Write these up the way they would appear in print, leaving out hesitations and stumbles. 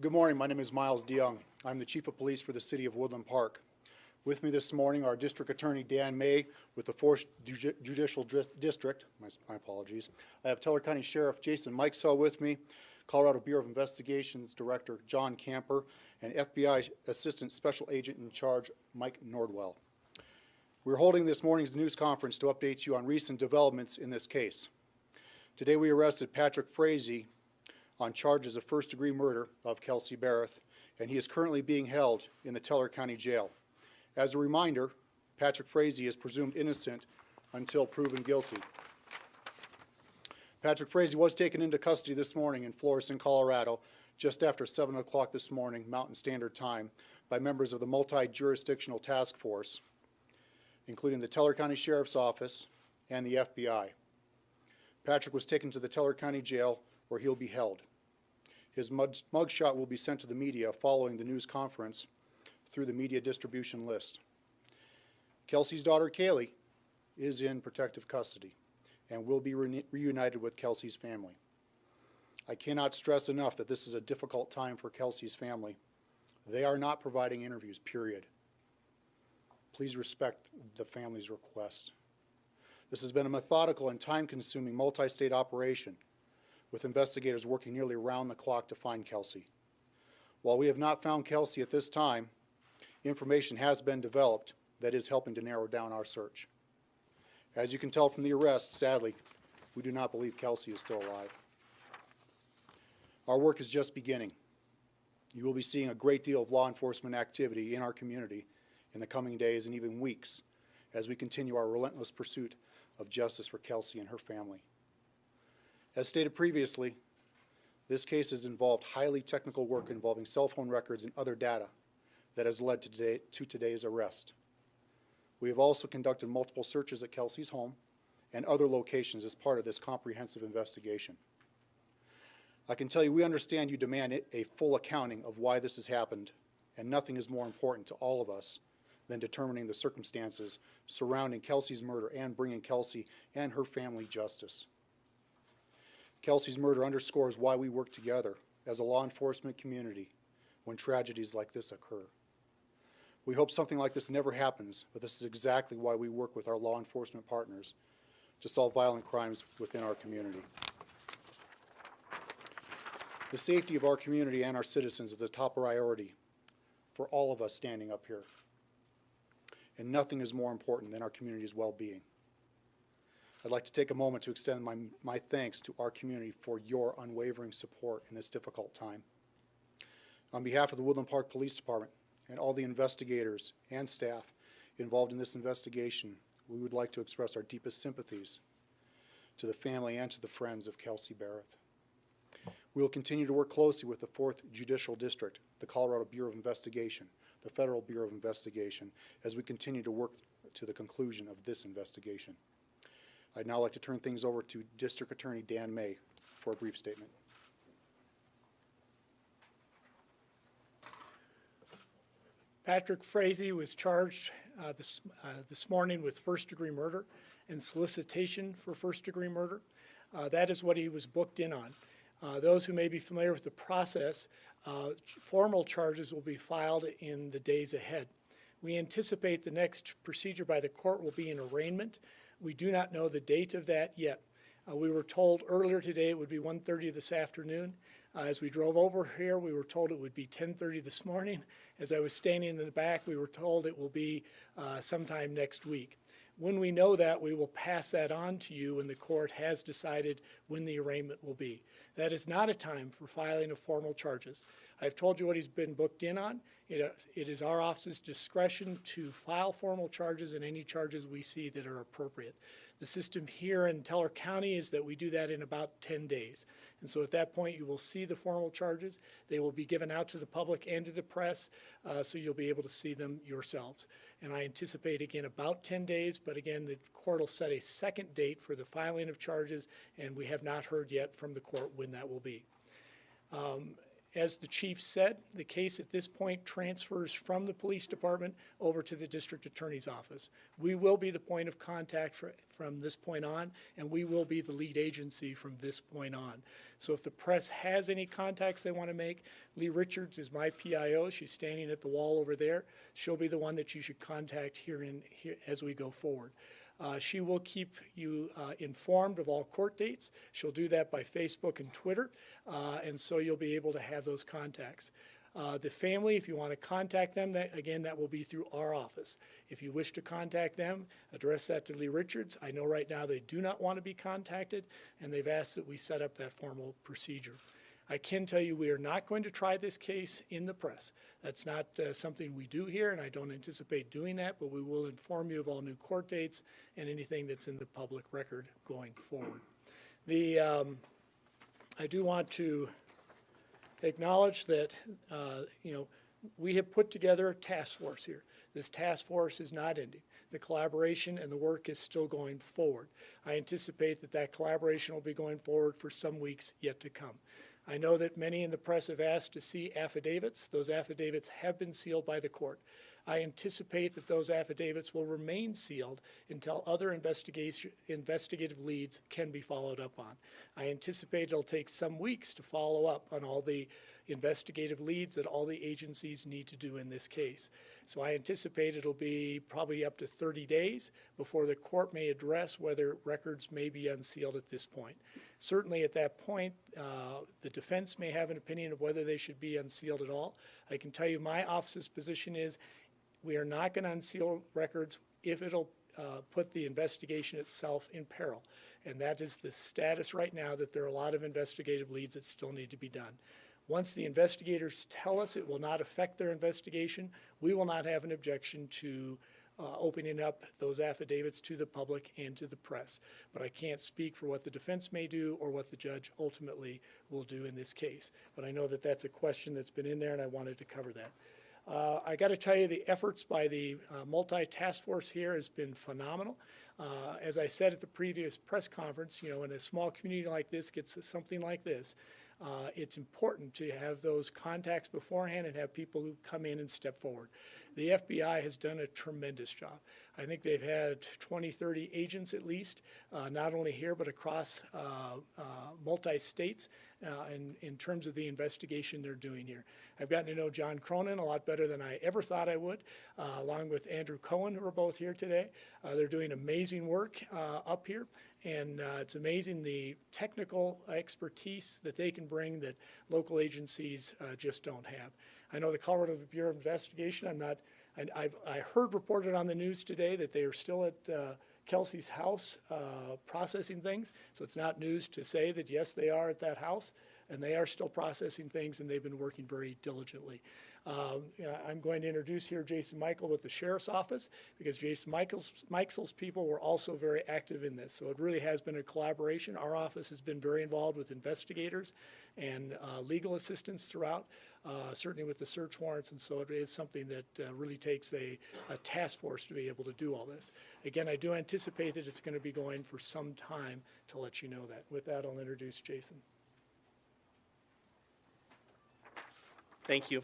Good morning. My name is Miles DeYoung. I'm the Chief of Police for the City of Woodland Park. With me this morning are District Attorney Dan May with the 4th Judicial District. My apologies. I have Teller County Sheriff Jason Mikesell with me, Colorado Bureau of Investigations Director John Camper, and FBI Assistant Special Agent in Charge Mike Nordwell. We're holding this morning's news conference to update you on recent developments in this case. Today we arrested Patrick Frazee on charges of first-degree murder of Kelsey Barrett, and he is currently being held in the Teller County Jail. As a reminder, Patrick Frazee is presumed innocent until proven guilty. Patrick Frazee was taken into custody this morning in Florissant, Colorado, just after 7 o'clock this morning, Mountain Standard Time, by members of the multi-jurisdictional task force, including the Teller County Sheriff's Office and the FBI. Patrick was taken to the Teller County Jail, where he'll be held. His mugshot will be sent to the media following the news conference through the media distribution list. Kelsey's daughter, Kaylee, is in protective custody and will be reunited with Kelsey's family. I cannot stress enough that this is a difficult time for Kelsey's family. They are not providing interviews, period. Please respect the family's request. This has been a methodical and time-consuming multi-state operation, with investigators working nearly around the clock to find Kelsey. While we have not found Kelsey at this time, information has been developed that is helping to narrow down our search. As you can tell from the arrest, sadly, we do not believe Kelsey is still alive. Our work is just beginning. You will be seeing a great deal of law enforcement activity in our community in the coming days and even weeks as we continue our relentless pursuit of justice for Kelsey and her family. As stated previously, this case has involved highly technical work involving cell phone records and other data that has led to today's arrest. We have also conducted multiple searches at Kelsey's home and other locations as part of this comprehensive investigation. I can tell you we understand you demand a full accounting of why this has happened, and nothing is more important to all of us than determining the circumstances surrounding Kelsey's murder and bringing Kelsey and her family justice. Kelsey's murder underscores why we work together as a law enforcement community when tragedies like this occur. We hope something like this never happens, but this is exactly why we work with our law enforcement partners to solve violent crimes within our community. The safety of our community and our citizens is the top priority for all of us standing up here. And nothing is more important than our community's well-being. I'd like to take a moment to extend my thanks to our community for your unwavering support in this difficult time. On behalf of the Woodland Park Police Department and all the investigators and staff involved in this investigation, we would like to express our deepest sympathies to the family and to the friends of Kelsey Barrett. We will continue to work closely with the 4th Judicial District, the Colorado Bureau of Investigation, the Federal Bureau of Investigation, as we continue to work to the conclusion of this investigation. I'd now like to turn things over to District Attorney Dan May for a brief statement. Patrick Frazee was charged this morning with first-degree murder and solicitation for first-degree murder. That is what he was booked in on. Those who may be familiar with the process, formal charges will be filed in the days ahead. We anticipate the next procedure by the court will be an arraignment. We do not know the date of that yet. We were told earlier today it would be 1:30 this afternoon. As we drove over here, we were told it would be 10:30 this morning. As I was standing in the back, we were told it will be sometime next week. When we know that, we will pass that on to you when the court has decided when the arraignment will be. That is not a time for filing of formal charges. I've told you what he's been booked in on. It is our office's discretion to file formal charges and any charges we see that are appropriate. The system here in Teller County is that we do that in about 10 days. And so at that point, you will see the formal charges. They will be given out to the public and to the press, so you'll be able to see them yourselves. And I anticipate, again, about 10 days, but again, the court will set a second date for the filing of charges, and we have not heard yet from the court when that will be. As the chief said, the case at this point transfers from the police department over to the district attorney's office. We will be the point of contact from this point on, and we will be the lead agency from this point on. So if the press has any contacts they want to make, Lee Richards is my PIO. She's standing at the wall over there. She'll be the one that you should contact here as we go forward. She will keep you informed of all court dates. She'll do that by Facebook and Twitter, and so you'll be able to have those contacts. The family, if you want to contact them, that will be through our office. If you wish to contact them, address that to Lee Richards. I know right now they do not want to be contacted, and they've asked that we set up that formal procedure. I can tell you we are not going to try this case in the press. That's not something we do here, and I don't anticipate doing that, but we will inform you of all new court dates and anything that's in the public record going forward. I do want to acknowledge that we have put together a task force here. This task force is not ending. The collaboration and the work is still going forward. I anticipate that collaboration will be going forward for some weeks yet to come. I know that many in the press have asked to see affidavits. Those affidavits have been sealed by the court. I anticipate that those affidavits will remain sealed until other investigative leads can be followed up on. I anticipate it'll take some weeks to follow up on all the investigative leads that all the agencies need to do in this case. So I anticipate it'll be probably up to 30 days before the court may address whether records may be unsealed at this point. Certainly at that point, the defense may have an opinion of whether they should be unsealed at all. I can tell you my office's position is we are not going to unseal records if it'll put the investigation itself in peril. And that is the status right now, that there are a lot of investigative leads that still need to be done. Once the investigators tell us it will not affect their investigation, we will not have an objection to opening up those affidavits to the public and to the press. But I can't speak for what the defense may do or what the judge ultimately will do in this case. But I know that that's a question that's been in there, and I wanted to cover that. I got to tell you, the efforts by the multi-task force here has been phenomenal. As I said at the previous press conference, when a small community like this gets something like this, it's important to have those contacts beforehand and have people who come in and step forward. The FBI has done a tremendous job. I think they've had 20, 30 agents at least, not only here but across multi-states in terms of the investigation they're doing here. I've gotten to know John Cronin a lot better than I ever thought I would, along with Andrew Cohen, who are both here today. They're doing amazing work up here, and it's amazing the technical expertise that they can bring that local agencies just don't have. I know the Colorado Bureau of Investigation, I heard reported on the news today that they are still at Kelsey's house processing things, so it's not news to say that yes, they are at that house, and they are still processing things, and they've been working very diligently. I'm going to introduce here Jason Michael with the Sheriff's Office, because Jason Michael's people were also very active in this, so it really has been a collaboration. Our office has been very involved with investigators and legal assistance throughout, certainly with the search warrants, and so it is something that really takes a task force to be able to do all this. Again, I do anticipate that it's going to be going for some time to let you know that. With that, I'll introduce Jason. Thank you.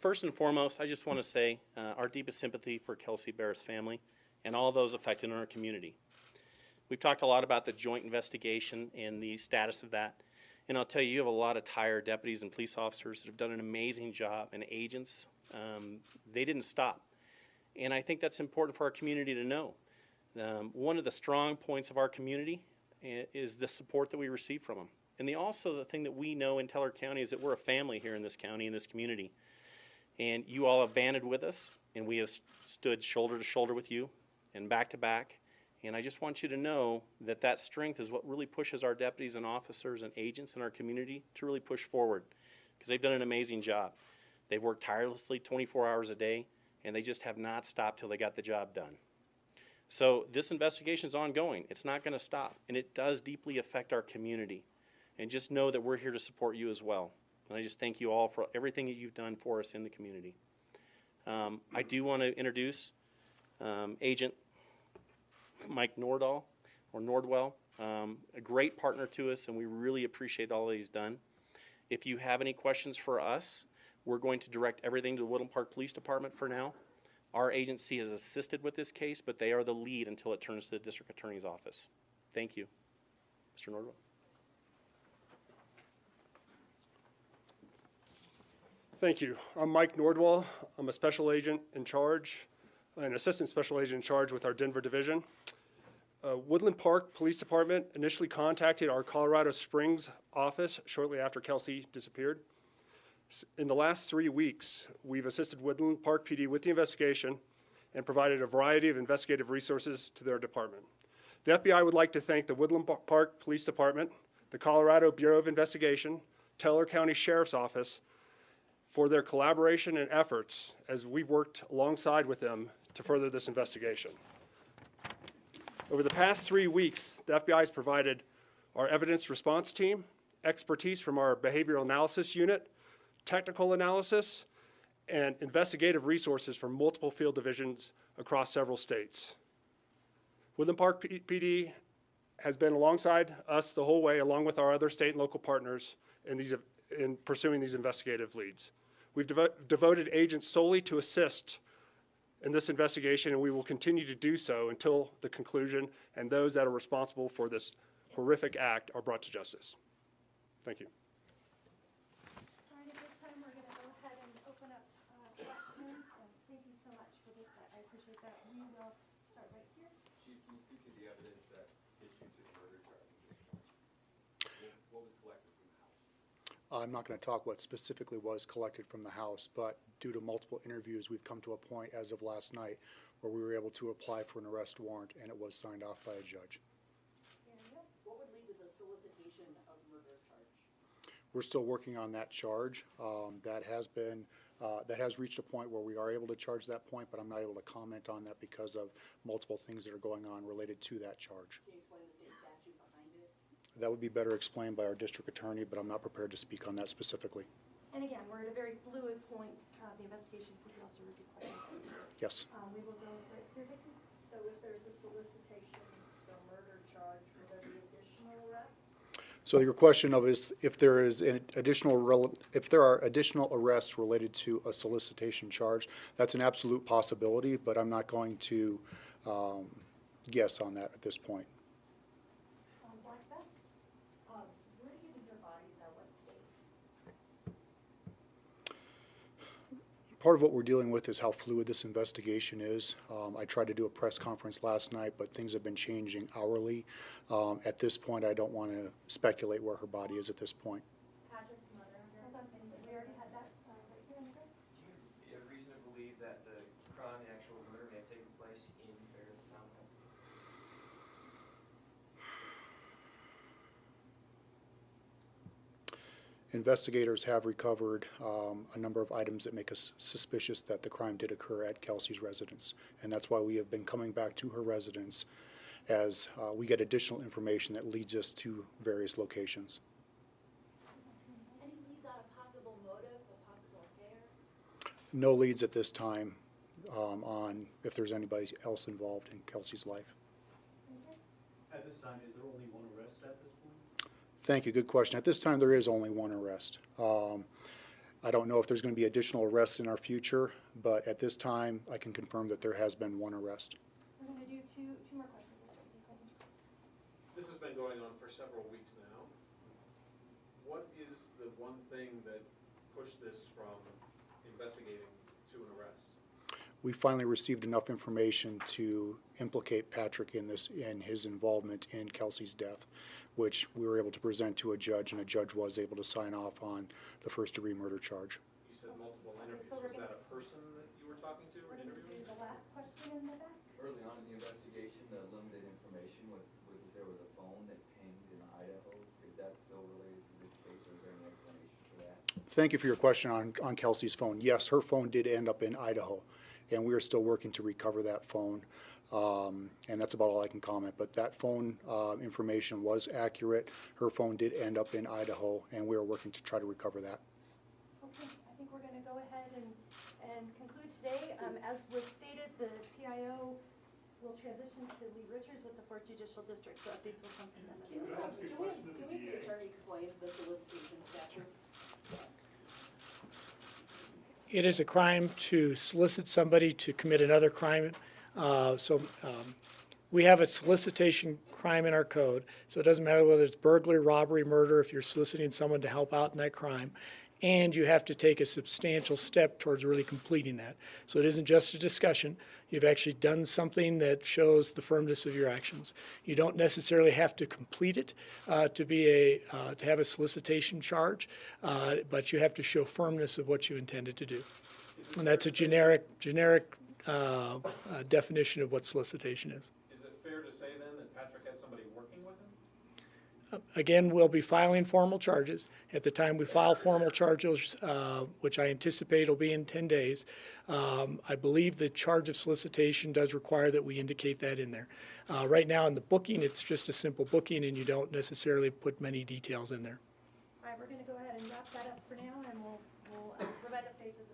First and foremost, I just want to say our deepest sympathy for Kelsey Barrett's family and all those affected in our community. We've talked a lot about the joint investigation and the status of that. And I'll tell you, you have a lot of tired deputies and police officers that have done an amazing job, and agents. They didn't stop. And I think that's important for our community to know. One of the strong points of our community is the support that we receive from them. And the thing that we know in Teller County is that we're a family here in this county, in this community. And you all have banded with us, and we have stood shoulder to shoulder with you and back to back. And I just want you to know that that strength is what really pushes our deputies and officers and agents in our community to really push forward, because they've done an amazing job. They've worked tirelessly 24 hours a day, and they just have not stopped till they got the job done. So this investigation is ongoing. It's not going to stop, and it does deeply affect our community. And just know that we're here to support you as well. And I just thank you all for everything that you've done for us in the community. I do want to introduce Agent Mike Nordwell, a great partner to us, and we really appreciate all that he's done. If you have any questions for us, we're going to direct everything to the Woodland Park Police Department for now. Our agency has assisted with this case, but they are the lead until it turns to the district attorney's office. Thank you. Mr. Nordwell. Thank you. I'm Mike Nordwall. I'm a special agent in charge, an assistant special agent in charge with our Denver division. Woodland Park Police Department initially contacted our Colorado Springs office shortly after Kelsey disappeared. In the last 3 weeks, we've assisted Woodland Park PD with the investigation and provided a variety of investigative resources to their department. The FBI would like to thank the Woodland Park Police Department, the Colorado Bureau of Investigation, Teller County Sheriff's Office for their collaboration and efforts as we've worked alongside with them to further this investigation. Over the past 3 weeks, the FBI has provided our evidence response team, expertise from our behavioral analysis unit, technical analysis, and investigative resources from multiple field divisions across several states. Woodland Park PD has been alongside us the whole way, along with our other state and local partners in pursuing these investigative leads. We've devoted agents solely to assist in this investigation, and we will continue to do so until the conclusion and those that are responsible for this horrific act are brought to justice. Thank you. All right, at this time, we're going to go ahead and open up questions. And thank you so much for this. I appreciate that. We will start right here. Chief, can you speak to the evidence that issued to the murder charge? What was collected from the house? I'm not going to talk what specifically was collected from the house, but due to multiple interviews, we've come to a point as of last night where we were able to apply for an arrest warrant, and it was signed off by a judge. What would lead to the solicitation of murder charge? We're still working on that charge. That has reached a point where we are able to charge that point, but I'm not able to comment on that because of multiple things that are going on related to that charge. Can you explain the state statute behind it? That would be better explained by our district attorney, but I'm not prepared to speak on that specifically. And again, we're at a very fluid point of the investigation. If we could also repeat questions. Yes. We will go right here, Vicki. So if there's a solicitation for murder charge, will there be additional arrests? So your question of is if there are additional arrests related to a solicitation charge, that's an absolute possibility, but I'm not going to guess on that at this point. Black Beth? Where do you think your bodies at? What state? Part of what we're dealing with is how fluid this investigation is. I tried to do a press conference last night, but things have been changing hourly. At this point, I don't want to speculate where her body is at this point. Patrick's mother. Hold on, we already had that right here in the grid. Do you have reason to believe that the crime, the actual murder, may have taken place in Ferris Township? Investigators have recovered a number of items that make us suspicious that the crime did occur at Kelsey's residence. And that's why we have been coming back to her residence as we get additional information that leads us to various locations. Any leads on a possible motive, a possible affair? No leads at this time on if there's anybody else involved in Kelsey's life. At this time, is there only one arrest at this point? Thank you, good question. At this time, there is only one arrest. I don't know if there's going to be additional arrests in our future, but at this time, I can confirm that there has been one arrest. We're going to do two more questions. We'll start with you, Clayton. This has been going on for several weeks now. What is the one thing that pushed this from investigating to an arrest? We finally received enough information to implicate Patrick in his involvement in Kelsey's death, which we were able to present to a judge, and a judge was able to sign off on the first-degree murder charge. You said multiple interviews. so we're Was that a person that you were talking to or We're going to interviewing? do the last question in the back. Early on in the investigation, the limited information was that there was a phone that pinged in Idaho. Is that still related to this case, or is there any explanation for that? Thank you for your question on Kelsey's phone. Yes, her phone did end up in Idaho, and we are still working to recover that phone. And that's about all I can comment. But that phone information was accurate. Her phone did end up in Idaho, and we are working to try to recover that. Okay, I think we're going to go ahead and conclude today. As was stated, the PIO will transition to Lee Richards with the 4th Judicial District, so updates will come from them as well. Can we have the attorney explain the solicitation statute? It is a crime to solicit somebody to commit another crime. We have a solicitation crime in our code, so it doesn't matter whether it's burglary, robbery, murder, if you're soliciting someone to help out in that crime. And you have to take a substantial step towards really completing that. So it isn't just a discussion. You've actually done something that shows the firmness of your actions. You don't necessarily have to complete it to have a solicitation charge, but you have to show firmness of what you intended to do. And that's a generic definition of what solicitation is. Is it fair to say then that Patrick had somebody working with him? Again, we'll be filing formal charges. At the time we file formal charges, which I anticipate will be in 10 days, I believe the charge of solicitation does require that we indicate that in there. Right now in the booking, it's just a simple booking and you don't necessarily put many details in there. All right, we're going to go ahead and wrap that up for now, and we'll provide updates as